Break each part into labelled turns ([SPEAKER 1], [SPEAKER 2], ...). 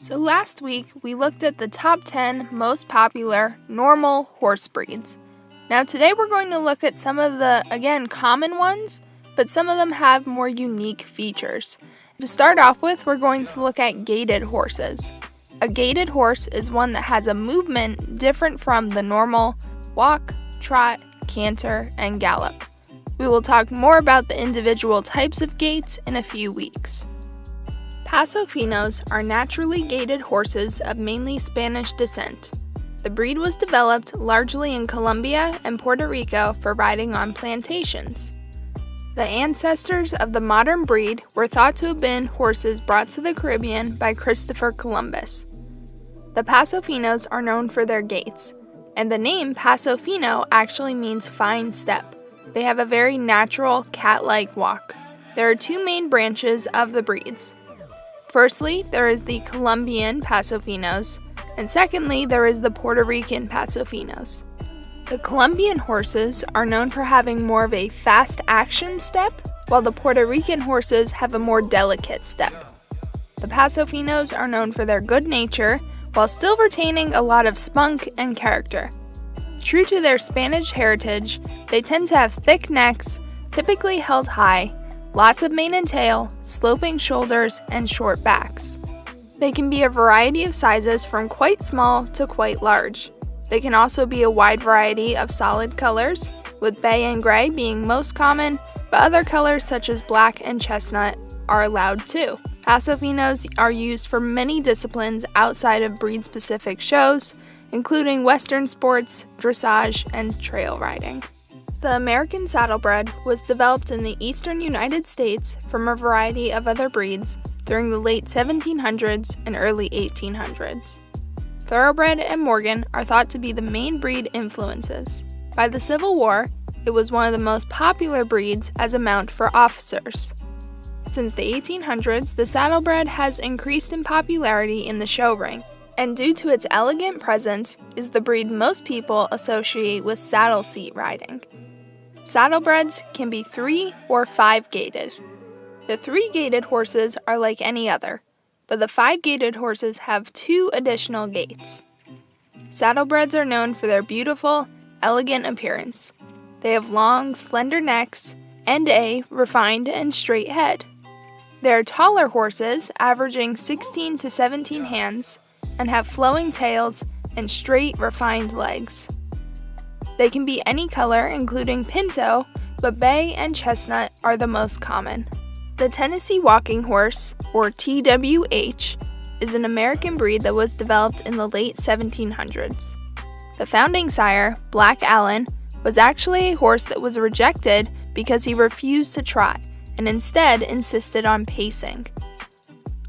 [SPEAKER 1] So last week, we looked at the top 10 most popular normal horse breeds. Now today we're going to look at some of the, again, common ones, but some of them have more unique features. To start off with, we're going to look at gaited horses. A gaited horse is one that has a movement different from the normal walk, trot, canter, and gallop. We will talk more about the individual types of gaits in a few weeks. Paso Finos are naturally gaited horses of mainly Spanish descent. The breed was developed largely in Colombia and Puerto Rico for riding on plantations. The ancestors of the modern breed were thought to have been horses brought to the Caribbean by Christopher Columbus. The Paso Finos are known for their gaits, and the name Paso Fino actually means fine step. They have a very natural, cat-like walk. There are two main branches of the breeds. Firstly, there is the Colombian Paso Finos, and secondly, there is the Puerto Rican Paso Finos. The Colombian horses are known for having more of a fast action step, while the Puerto Rican horses have a more delicate step. The Paso Finos are known for their good nature, while still retaining a lot of spunk and character. True to their Spanish heritage, they tend to have thick necks, typically held high, lots of mane and tail, sloping shoulders, and short backs. They can be a variety of sizes from quite small to quite large. They can also be a wide variety of solid colors, with bay and gray being most common, but other colors such as black and chestnut are allowed too. Paso Finos are used for many disciplines outside of breed-specific shows, including western sports, dressage, and trail riding. The American Saddlebred was developed in the eastern United States from a variety of other breeds during the late 1700s and early 1800s. Thoroughbred and Morgan are thought to be the main breed influences. By the Civil War, it was one of the most popular breeds as a mount for officers. Since the 1800s, the Saddlebred has increased in popularity in the show ring, and due to its elegant presence, is the breed most people associate with saddle seat riding. Saddlebreds can be 3 or 5 gaited. The 3 gaited horses are like any other, but the 5 gaited horses have 2 additional gaits. Saddlebreds are known for their beautiful, elegant appearance. They have long, slender necks and a refined and straight head. They are taller horses, averaging 16 to 17 hands, and have flowing tails and straight, refined legs. They can be any color, including pinto, but bay and chestnut are the most common. The Tennessee Walking Horse, or TWH, is an American breed that was developed in the late 1700s. The founding sire, Black Allen, was actually a horse that was rejected because he refused to trot and instead insisted on pacing.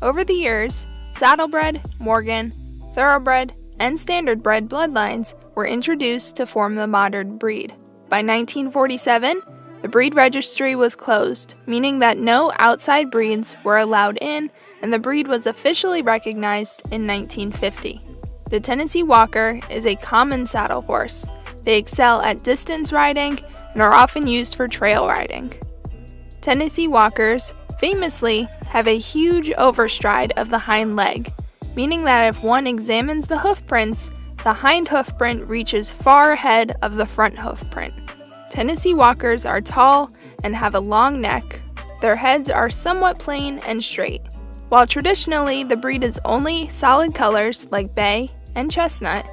[SPEAKER 1] Over the years, Saddlebred, Morgan, Thoroughbred, and Standardbred bloodlines were introduced to form the modern breed. By 1947, the breed registry was closed, meaning that no outside breeds were allowed in, and the breed was officially recognized in 1950. The Tennessee Walker is a common saddle horse. They excel at distance riding and are often used for trail riding. Tennessee Walkers, famously, have a huge overstride of the hind leg, meaning that if one examines the hoof prints, the hind hoof print reaches far ahead of the front hoof print. Tennessee Walkers are tall and have a long neck. Their heads are somewhat plain and straight. While traditionally the breed is only solid colors like bay and chestnut,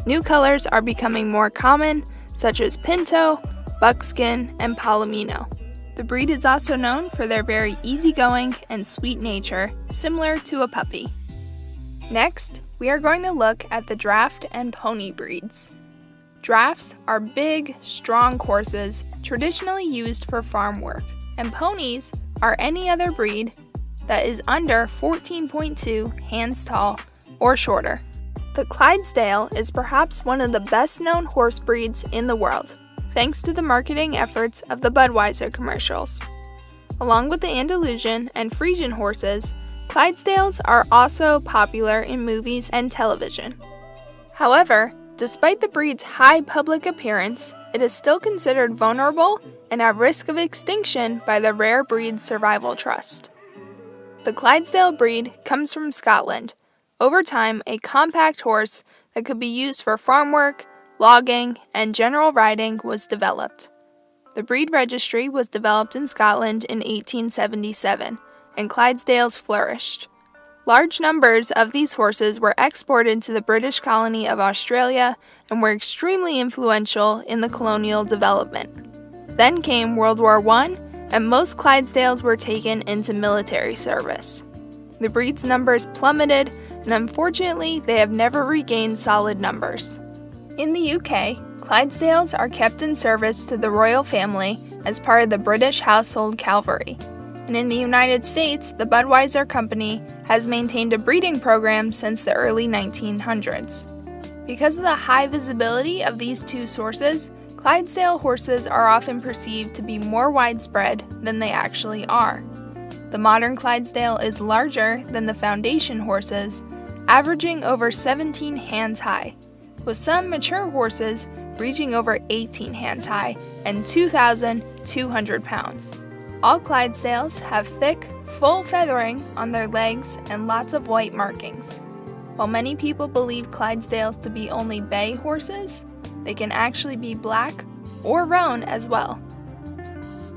[SPEAKER 1] new colors are becoming more common, such as pinto, buckskin, and palomino. The breed is also known for their very easygoing and sweet nature, similar to a puppy. Next, we are going to look at the draft and pony breeds. Drafts are big, strong horses traditionally used for farm work, and ponies are any other breed that is under 14.2 hands tall or shorter. The Clydesdale is perhaps one of the best-known horse breeds in the world, thanks to the marketing efforts of the Budweiser commercials. Along with the Andalusian and Frisian horses, Clydesdales are also popular in movies and television. However, despite the breed's high public appearance, it is still considered vulnerable and at risk of extinction by the Rare Breeds Survival Trust. The Clydesdale breed comes from Scotland, Over time, a compact horse that could be used for farm work, logging, and general riding was developed. The breed registry was developed in Scotland in 1877, and Clydesdales flourished. Large numbers of these horses were exported to the British colony of Australia and were extremely influential in the colonial development. Then came World War I, and most Clydesdales were taken into military service. The breed's numbers plummeted, and unfortunately, they have never regained solid numbers. In the UK, Clydesdales are kept in service to the royal family as part of the British Household Cavalry. And in the United States, the Budweiser Company has maintained a breeding program since the early 1900s. Because of the high visibility of these two sources, Clydesdale horses are often perceived to be more widespread than they actually are. The modern Clydesdale is larger than the foundation horses, averaging over 17 hands high, with some mature horses reaching over 18 hands high and 2,200 pounds. All Clydesdales have thick, full feathering on their legs and lots of white markings. While many people believe Clydesdales to be only bay horses, they can actually be black or roan as well.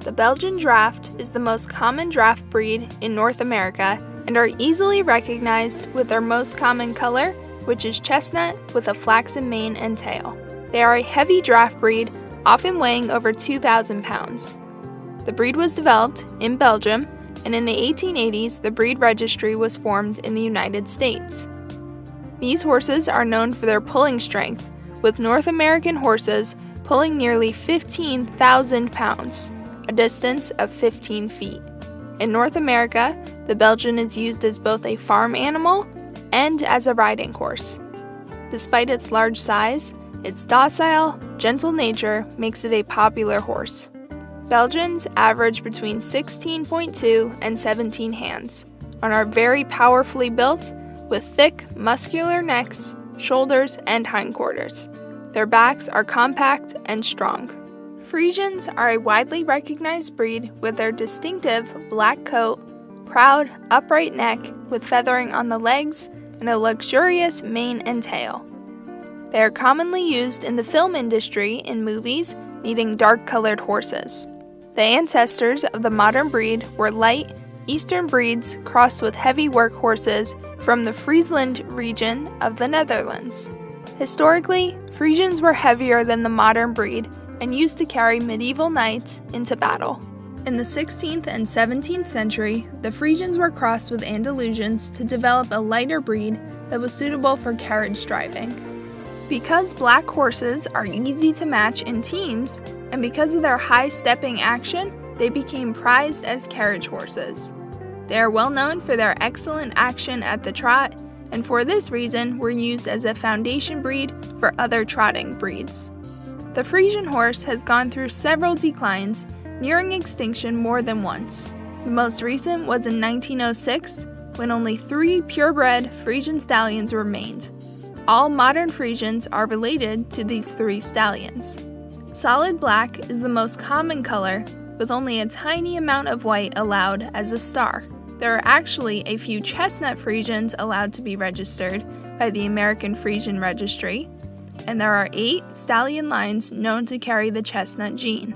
[SPEAKER 1] The Belgian Draft is the most common draft breed in North America and are easily recognized with their most common color, which is chestnut with a flaxen mane and tail. They are a heavy draft breed, often weighing over 2,000 pounds. The breed was developed in Belgium, and in the 1880s, the breed registry was formed in the United States. These horses are known for their pulling strength, with North American horses pulling nearly 15,000 pounds, a distance of 15 feet. In North America, the Belgian is used as both a farm animal and as a riding horse. Despite its large size, its docile, gentle nature makes it a popular horse. Belgians average between 16.2 and 17 hands and are very powerfully built with thick, muscular necks, shoulders, and hindquarters. Their backs are compact and strong. Friesians are a widely recognized breed with their distinctive black coat, proud, upright neck with feathering on the legs, and a luxurious mane and tail. They are commonly used in the film industry in movies needing dark-colored horses. The ancestors of the modern breed were light, eastern breeds crossed with heavy work horses from the Friesland region of the Netherlands. Historically, Friesians were heavier than the modern breed and used to carry medieval knights into battle. In the 16th and 17th century, the Friesians were crossed with Andalusians to develop a lighter breed that was suitable for carriage driving. Because black horses are easy to match in teams, and because of their high stepping action, they became prized as carriage horses. They are well known for their excellent action at the trot, and for this reason were used as a foundation breed for other trotting breeds. The Friesian horse has gone through several declines, nearing extinction more than once. The most recent was in 1906, when only 3 purebred Friesian stallions remained. All modern Friesians are related to these 3 stallions. Solid black is the most common color, with only a tiny amount of white allowed as a star. There are actually a few chestnut Friesians allowed to be registered by the American Friesian Registry, and there are 8 stallion lines known to carry the chestnut gene.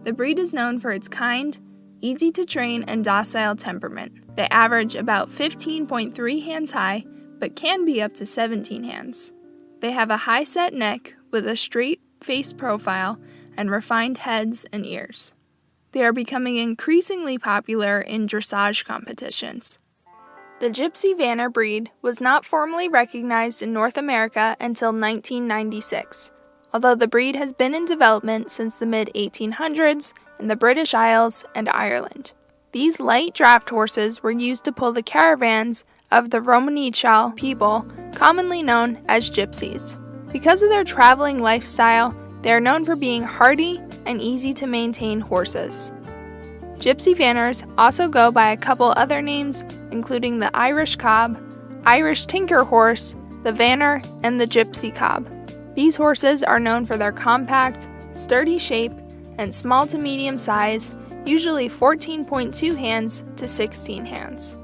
[SPEAKER 1] The breed is known for its kind, easy-to-train, and docile temperament. They average about 15.3 hands high, but can be up to 17 hands. They have a high-set neck with a straight face profile and refined heads and ears. They are becoming increasingly popular in dressage competitions. The Gypsy Vanner breed was not formally recognized in North America until 1996, although the breed has been in development since the mid-1800s in the British Isles and Ireland. These light draft horses were used to pull the caravans of the Romanichal people, commonly known as gypsies. Because of their traveling lifestyle, they are known for being hardy and easy to maintain horses. Gypsy Vanners also go by a couple other names, including the Irish Cob, Irish Tinker Horse, the Vanner, and the Gypsy Cob. These horses are known for their compact, sturdy shape and small to medium size, usually 14.2 hands to 16 hands.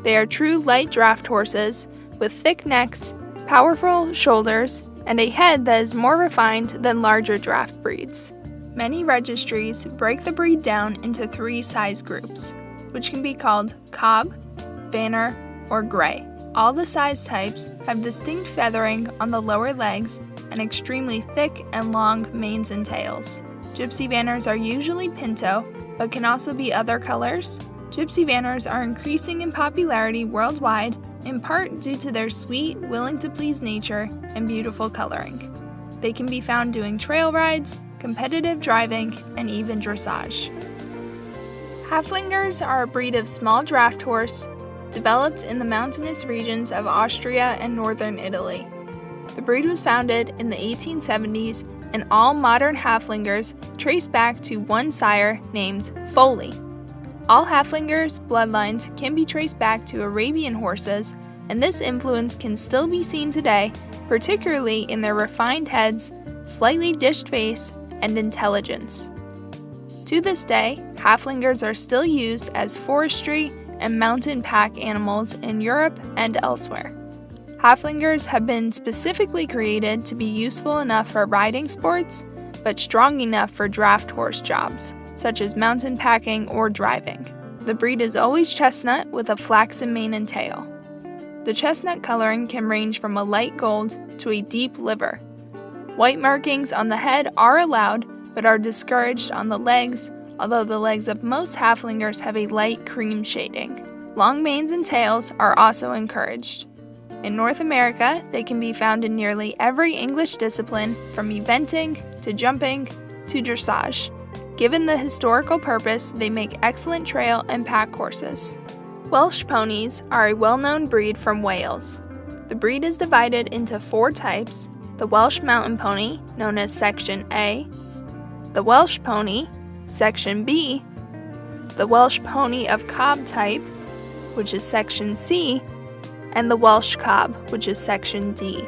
[SPEAKER 1] They are true light draft horses with thick necks, powerful shoulders, and a head that is more refined than larger draft breeds. Many registries break the breed down into 3 size groups, which can be called Cobb, Vanner, or Gray. All the size types have distinct feathering on the lower legs and extremely thick and long manes and tails. Gypsy Vanners are usually pinto, but can also be other colors. Gypsy Vanners are increasing in popularity worldwide, in part due to their sweet, willing-to-please nature and beautiful coloring. They can be found doing trail rides, competitive driving, and even dressage. Haflingers are a breed of small draft horse developed in the mountainous regions of Austria and northern Italy. The breed was founded in the 1870s, and all modern Haflingers trace back to one sire named Foley. All Haflingers' bloodlines can be traced back to Arabian horses, and this influence can still be seen today, particularly in their refined heads, slightly dished face, and intelligence. To this day, Haflingers are still used as forestry and mountain pack animals in Europe and elsewhere. Haflingers have been specifically created to be useful enough for riding sports, but strong enough for draft horse jobs, such as mountain packing or driving. The breed is always chestnut with a flaxen mane and tail. The chestnut coloring can range from a light gold to a deep liver. White markings on the head are allowed, but are discouraged on the legs, although the legs of most Haflingers have a light cream shading. Long manes and tails are also encouraged. In North America, they can be found in nearly every English discipline, from eventing to jumping to dressage. Given the historical purpose, they make excellent trail and pack horses. Welsh ponies are a well-known breed from Wales. The breed is divided into 4 types: the Welsh Mountain Pony, known as Section A, the Welsh Pony, Section B, the Welsh Pony of Cobb type, which is Section C, and the Welsh Cobb, which is Section D.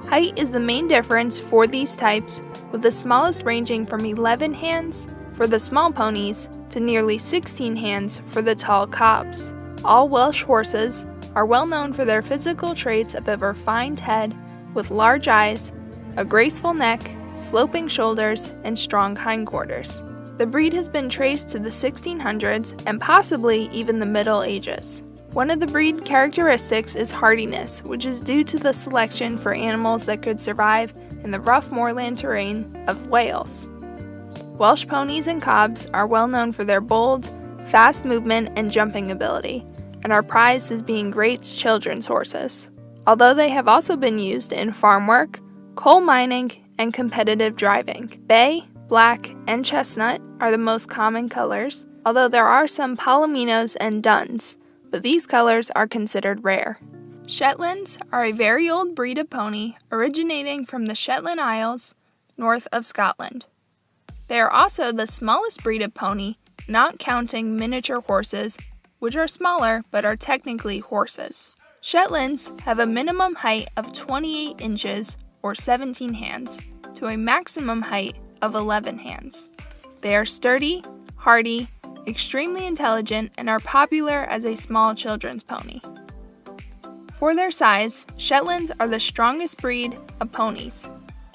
[SPEAKER 1] Height is the main difference for these types, with the smallest ranging from 11 hands for the small ponies to nearly 16 hands for the tall Cobbs. All Welsh horses are well known for their physical traits of a refined head with large eyes, a graceful neck, sloping shoulders, and strong hindquarters. The breed has been traced to the 1600s and possibly even the Middle Ages. One of the breed characteristics is hardiness, which is due to the selection for animals that could survive in the rough moorland terrain of Wales. Welsh ponies and Cobbs are well known for their bold, fast movement and jumping ability, and are prized as being great children's horses. Although they have also been used in farm work, coal mining, and competitive driving. Bay, black, and chestnut are the most common colors, although there are some palominos and duns, but these colors are considered rare. Shetlands are a very old breed of pony originating from the Shetland Isles, north of Scotland. They are also the smallest breed of pony, not counting miniature horses, which are smaller but are technically horses. Shetlands have a minimum height of 28 inches or 17 hands to a maximum height of 11 hands. They are sturdy, hardy, extremely intelligent, and are popular as a small children's pony. For their size, Shetlands are the strongest breed of ponies,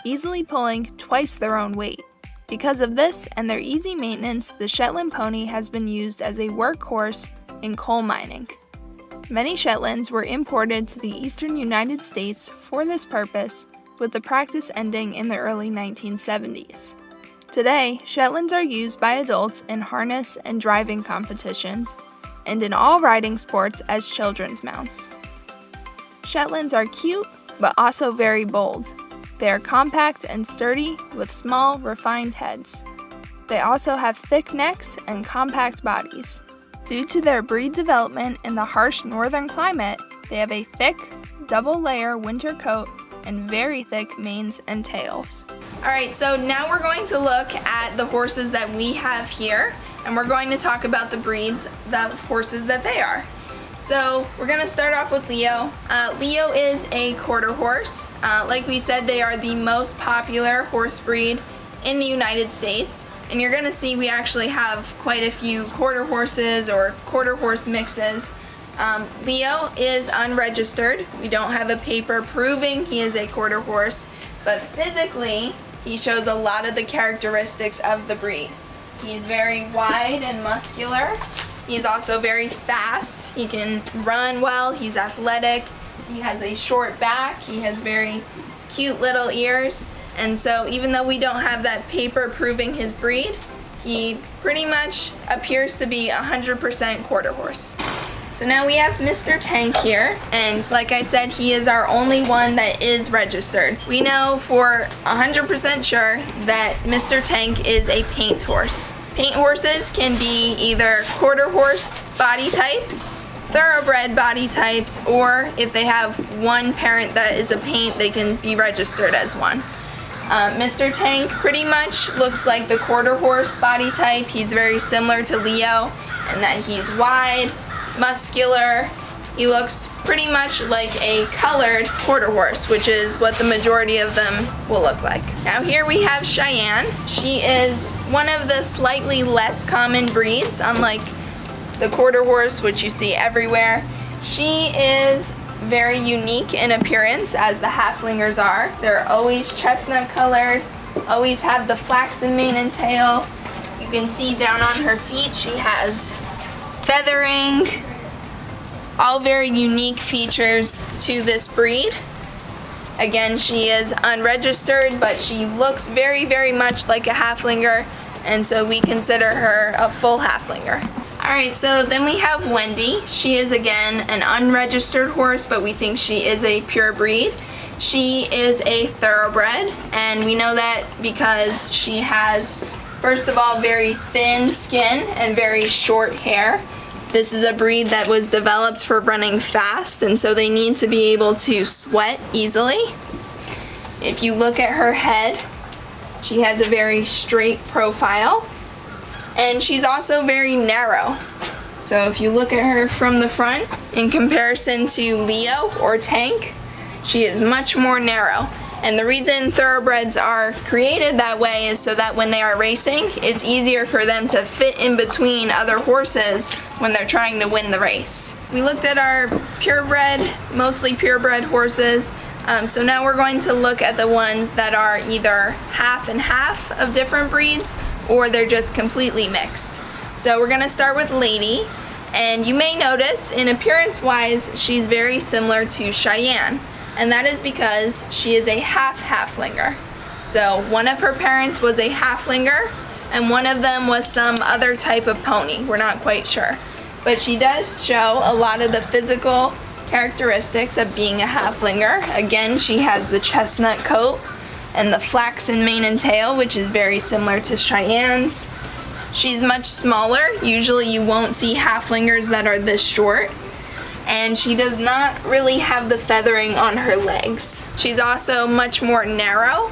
[SPEAKER 1] easily pulling twice their own weight. Because of this and their easy maintenance, the Shetland pony has been used as a workhorse in coal mining. Many Shetlands were imported to the eastern United States for this purpose, with the practice ending in the early 1970s. Today, Shetlands are used by adults in harness and driving competitions, and in all riding sports as children's mounts. Shetlands are cute, but also very bold. They are compact and sturdy, with small, refined heads. They also have thick necks and compact bodies. Due to their breed development in the harsh northern climate, they have a thick, double-layer winter coat and very thick manes and tails. Alright, so now we're going to look at the horses that we have here, and we're going to talk about the breeds, the horses that they are. So we're going to start off with Leo. Leo is a quarter horse. Like we said, they are the most popular horse breed in the United States. And you're going to see we actually have quite a few quarter horses or quarter horse mixes Leo is unregistered. We don't have a paper proving he is a quarter horse, but physically he shows a lot of the characteristics of the breed. He's very wide and muscular. He's also very fast. He can run well. He's athletic. He has a short back. He has very cute little ears. And so even though we don't have that paper proving his breed, he pretty much appears to be 100% quarter horse. So now we have Mr. Tank here, and like I said, he is our only one that is registered. We know for 100% sure that Mr. Tank is a paint horse. Paint horses can be either quarter horse body types, thoroughbred body types, or if they have one parent that is a paint, they can be registered as one. Mr. Tank pretty much looks like the quarter horse body type. He's very similar to Leo in that he's wide, muscular. He looks pretty much like a colored quarter horse, which is what the majority of them will look like. Now here we have Cheyenne. She is one of the slightly less common breeds, unlike the quarter horse, which you see everywhere. She is very unique in appearance, as the halflingers are. They're always chestnut colored, always have the flaxen mane and tail. You can see down on her feet she has feathering, all very unique features to this breed. Again, she is unregistered, but she looks very, very much like a halflinger, and so we consider her a full halflinger. Alright, so then we have Wendy. She is again an unregistered horse, but we think she is a pure breed. She is a thoroughbred, and we know that because she has, first of all, very thin skin and very short hair. This is a breed that was developed for running fast, and so they need to be able to sweat easily. If you look at her head, she has a very straight profile, and she's also very narrow. So if you look at her from the front, in comparison to Leo or Tank, she is much more narrow. And the reason thoroughbreds are created that way is so that when they are racing, it's easier for them to fit in between other horses when they're trying to win the race. We looked at our purebred, mostly purebred horses. So now we're going to look at the ones that are either half and half of different breeds, or they're just completely mixed. So we're gonna start with Lady, and you may notice in appearance-wise, she's very similar to Cheyenne. And that is because she is a half-halflinger. So one of her parents was a halflinger, and one of them was some other type of pony. We're not quite sure. But she does show a lot of the physical characteristics of being a halflinger. Again, she has the chestnut coat and the flaxen mane and tail, which is very similar to Cheyenne's. She's much smaller. Usually you won't see halflingers that are this short. And she does not really have the feathering on her legs. She's also much more narrow,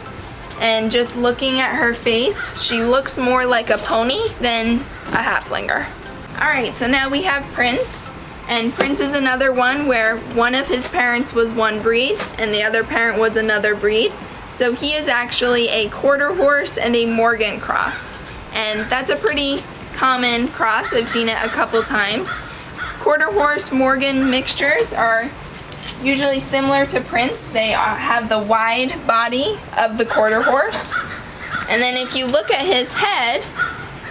[SPEAKER 1] and just looking at her face, she looks more like a pony than a halflinger. Alright, so now we have Prince, and Prince is another one where one of his parents was one breed and the other parent was another breed. So he is actually a quarter horse and a Morgan cross, and that's a pretty common cross. I've seen it a couple times. Quarter horse Morgan mixtures are usually similar to Prince. They have the wide body of the quarter horse. And then if you look at his head,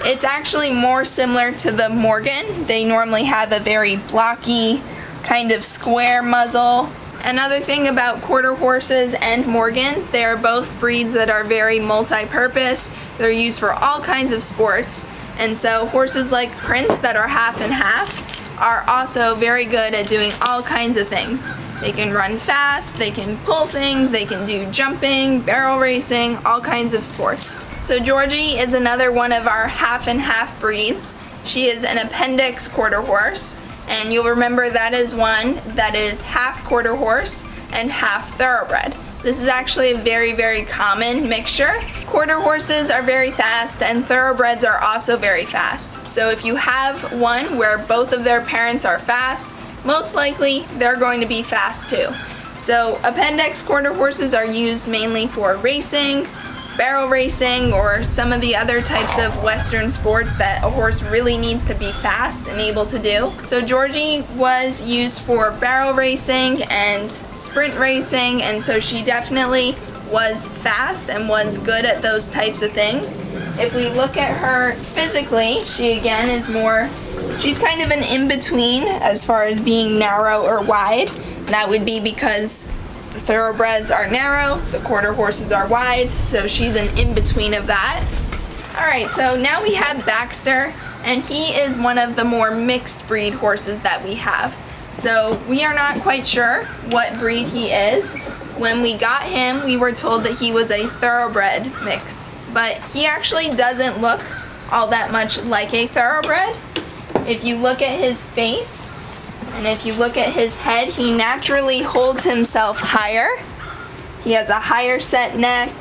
[SPEAKER 1] it's actually more similar to the Morgan. They normally have a very blocky, kind of square muzzle. Another thing about quarter horses and Morgans, they are both breeds that are very multi-purpose. They're used for all kinds of sports. And so horses like Prince that are half and half are also very good at doing all kinds of things. They can run fast, they can pull things, they can do jumping, barrel racing, all kinds of sports. So Georgie is another one of our half and half breeds. She is an appendix quarter horse, and you'll remember that is one that is half quarter horse and half thoroughbred. This is actually a very, very common mixture. Quarter horses are very fast, and thoroughbreds are also very fast. So if you have one where both of their parents are fast, most likely they're going to be fast too. So appendix quarter horses are used mainly for racing, barrel racing or some of the other types of Western sports that a horse really needs to be fast and able to do. So Georgie was used for barrel racing and sprint racing, and so she definitely was fast and was good at those types of things. If we look at her physically, she again is more, she's kind of an in-between as far as being narrow or wide. And that would be because the thoroughbreds are narrow, the quarter horses are wide, so she's an in-between of that. Alright, so now we have Baxter, and he is one of the more mixed breed horses that we have. So we are not quite sure what breed he is. When we got him, we were told that he was a thoroughbred mix, but he actually doesn't look all that much like a thoroughbred. If you look at his face, and if you look at his head, he naturally holds himself higher. He has a higher set neck.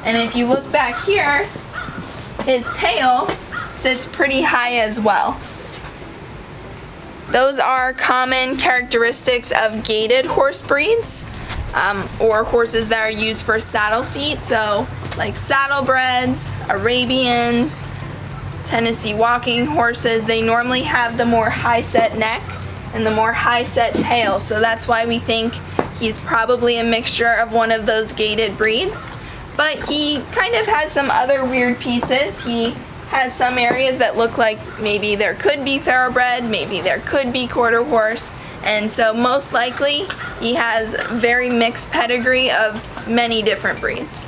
[SPEAKER 1] And if you look back here, his tail sits pretty high as well. Those are common characteristics of gaited horse breeds, or horses that are used for saddle seat. So like saddlebreds, Arabians, Tennessee walking horses, they normally have the more high set neck and the more high set tail. So that's why we think he's probably a mixture of one of those gaited breeds. But he kind of has some other weird pieces. He has some areas that look like maybe there could be thoroughbred, maybe there could be quarter horse, and so most likely he has very mixed pedigree of many different breeds.